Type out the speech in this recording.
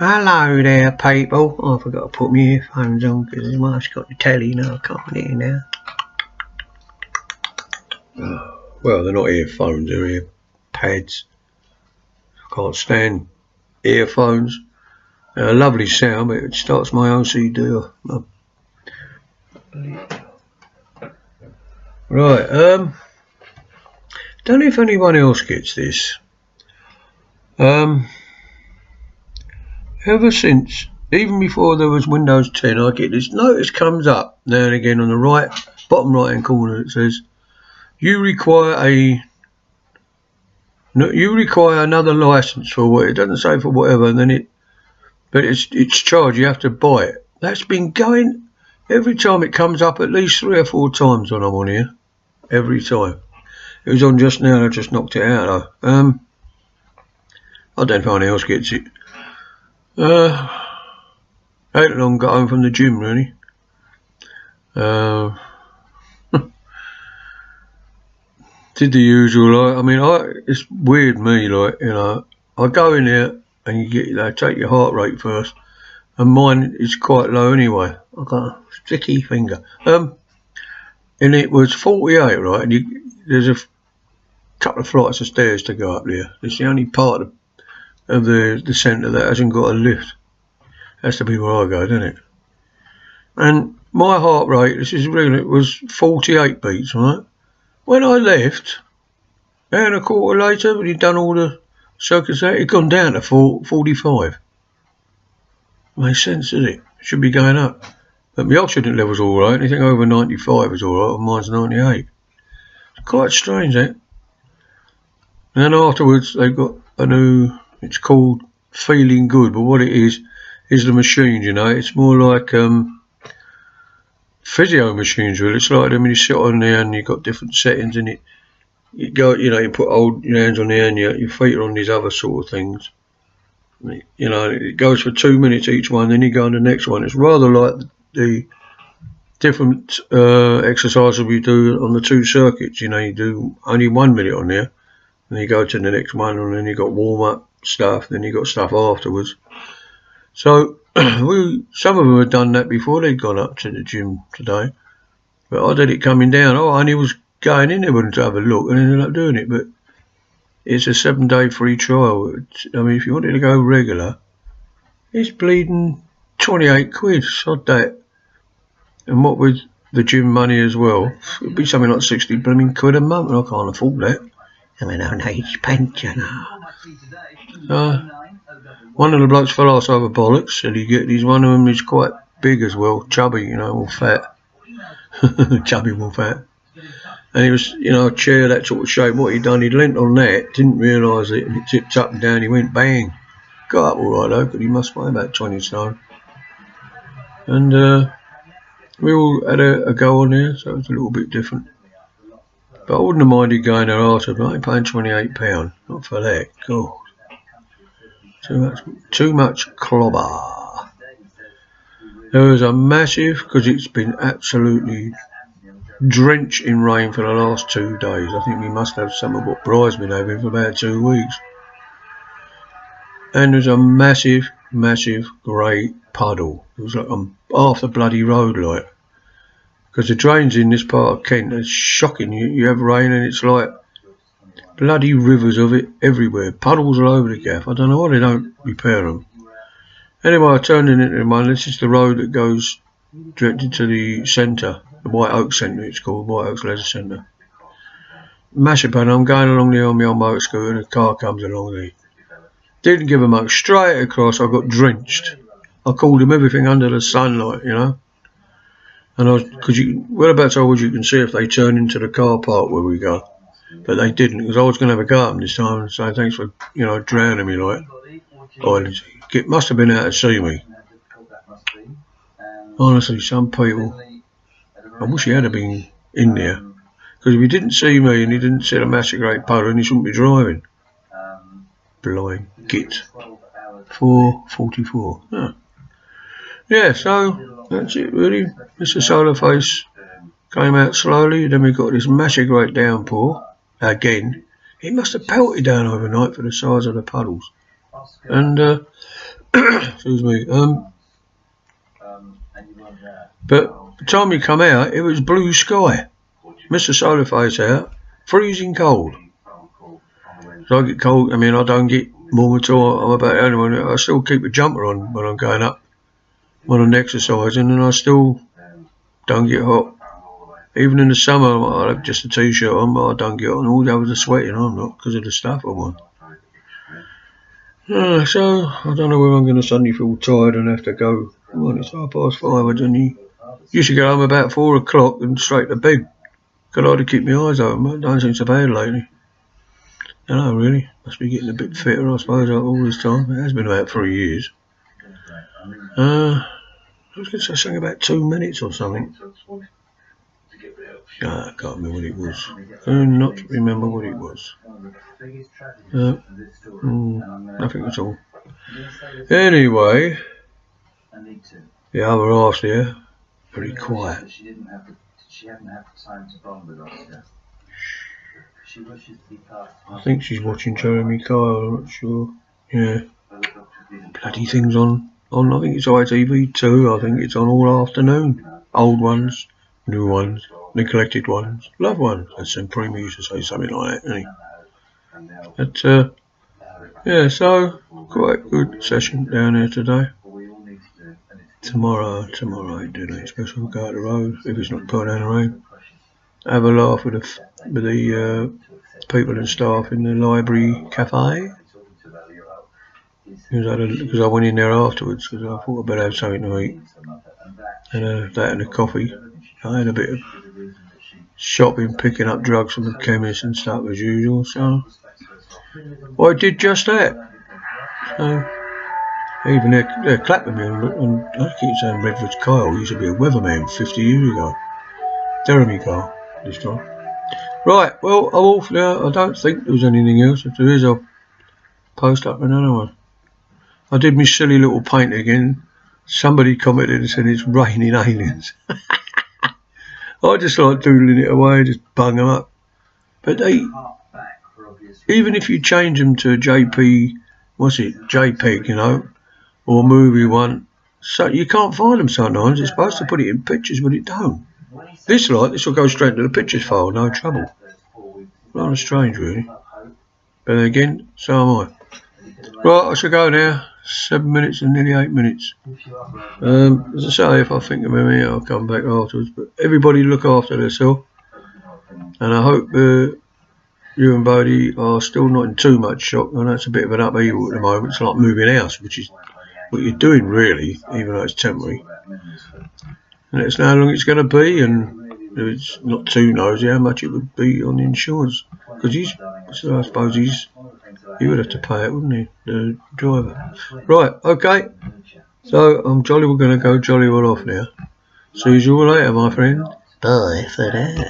Hello there, people. Oh, I forgot to put my earphones on because my wife's got the telly now. I can't hear now. Well, they're not earphones, they're earpads. I can't stand earphones. They're a lovely sound, but it starts my OCD. Right, don't know if anyone else gets this. Ever since, even before there was Windows 10, I get this notice comes up now and again on the right, bottom right hand corner. It says, you require another license for what. It doesn't say for whatever, and then but it's charged. You have to buy it. That's been going every time it comes up, at least 3 or 4 times when I'm on here. Every time. It was on just now. I just knocked it out though. I don't know if anyone else gets it. Ain't long got home from the gym really. Did the usual, like, I mean, it's weird me, like, you know, I go in there and they take your heart rate first, and mine is quite low anyway. I've got a sticky finger. And it was 48, right, and there's a couple of flights of stairs to go up there. It's the only part of the centre that hasn't got a lift. Has to be where I go, doesn't it? And my heart rate, this is real, it was 48 beats, right? When I left, hour and a quarter later, when he'd done all the circuits out, it'd gone down to 45. Makes sense, doesn't it? Should be going up. But my oxygen level's alright, anything over 95 is alright, and mine's 98. It's quite strange, that. And then afterwards, they've got a new, it's called Feeling Good, but what it is the machine, you know. It's more like physio machines, really. It's like them when you sit on there and you've got different settings in it. You go, you know, you put your hands on there and your feet are on these other sort of things. You know, it goes for 2 minutes each one, then you go on the next one. It's rather like the different exercises we do on the 2 circuits. You know, you do only 1 minute on there, and you go to the next one, and then you got warm up stuff, then you got stuff afterwards. So some of them had done that before they'd gone up to the gym today, but I did it coming down. I only was going in there to have a look and ended up doing it. But it's a 7-day free trial. I mean, if you wanted to go regular, it's bleeding 28 quid. Sod that. And what with the gym money as well, it'd be something like 60 blooming quid a month, and I can't afford that. I'm an age pensioner. One of the blokes fell ass over bollocks, said he's one of them is quite big as well, chubby, you know, all fat. Chubby, all fat. And he was, you know, a chair, that sort of shape. What he'd done, he'd leant on that, didn't realise it, and it tipped up and down, he went bang. Got up alright though, but he must weigh about 20 stone. And we all had a go on there, so it was a little bit different. But I wouldn't have minded going there after, but I ain't paying £28, not for that. God. Too much clobber. There was a massive, because it's been absolutely drenched in rain for the last 2 days. I think we must have some of what Bri's been having for about 2 weeks. And there's a massive, massive grey puddle. It was like on half the bloody road, like. Because the drains in this part of Kent are shocking. You have rain and it's like bloody rivers of it everywhere. Puddles all over the gaff. I don't know why they don't repair them. Anyway, I turned in into one. This is the road that goes directed to the centre. The White Oak Centre, it's called. White Oaks Leisure Centre. Massive pan. I'm going along there on my old motor scooter and a car comes along there. Didn't give a muck. Straight across, I got drenched. I called him everything under the sunlight, you know. And because whereabouts I was, you can see if they turn into the car park where we go. But they didn't, because I was going to have a go at them this time and say thanks for, you know, drowning me, like. It must have been out to see me. Honestly, some people, I wish he had been in there. Because if he didn't see me and he didn't see the massive great puddle, then he shouldn't be driving. Blind git. 4:44. Huh. Yeah, so that's it really. Mr. Solarface came out slowly, then we got this massive great downpour. Again, it must have pelted down overnight for the size of the puddles. And Excuse me. But the time you come out, it was blue sky. Mr. Solarface out, freezing cold. So I get cold. I mean, I don't get warm at all. I'm about the only one. I still keep a jumper on when I'm going up, when I'm exercising, and I still don't get hot. Even in the summer, I have just a t-shirt on, but I don't get on. All the others are sweating. I'm not, because of the stuff I'm on. So I don't know whether I'm going to suddenly feel tired and have to go. Well, it's 5:30. I don't used to get home about 4 o'clock and straight to bed. Could hardly keep my eyes open, but don't seem so bad lately. I don't know, really. Must be getting a bit fitter, I suppose, all this time. It has been about 3 years. I was going to say something about 2 minutes or something. I can't remember what it was. I do not remember what it was. Nothing at all. Anyway, the other half there, very quiet. I think she's watching Jeremy Kyle, I'm not sure. Yeah. Bloody things on. I think it's ITV2, I think it's on all afternoon. Old ones, new ones, neglected ones, loved ones. As Supreme used to say something like that, didn't he? But, yeah, so, quite good session down there today. Tomorrow ain't doing anything special. Go out the road, if it's not pouring down the rain. Have a laugh with the people and staff in the library cafe. Because I went in there afterwards, because I thought I'd better have something to eat. And that and a coffee. I had a bit of shopping, picking up drugs from the chemist and stuff as usual, so I did just that. So even they're clapping me, and I keep saying Redford's Kyle used to be a weatherman 50 years ago. Jeremy Kyle this time. Right, well, I'm off now. I don't think there was anything else. If there is, I'll post up another one. I did my silly little paint again. Somebody commented and said it's raining aliens. I just like doodling it away, just bung them up. But they, even if you change them to JPEG, you know, or movie one, so you can't find them sometimes. It's supposed to put it in pictures, but it don't. This will go straight to the pictures file, no trouble. Rather strange, really. But again, so am I. Right, I shall go now. 7 minutes and nearly 8 minutes. As I say, if I think of anything, I'll come back afterwards. But everybody look after themselves. And I hope you and Bodie are still not in too much shock. I know it's a bit of an upheaval at the moment. It's like moving house, which is what you're doing, really, even though it's temporary. And it's how long it's going to be, and it's not too nosy how much it would be on the insurance. Because I suppose he would have to pay it, wouldn't he, the driver? Right, okay. So I'm jolly well going to go jolly well off now. See you all later, my friend. Bye for now.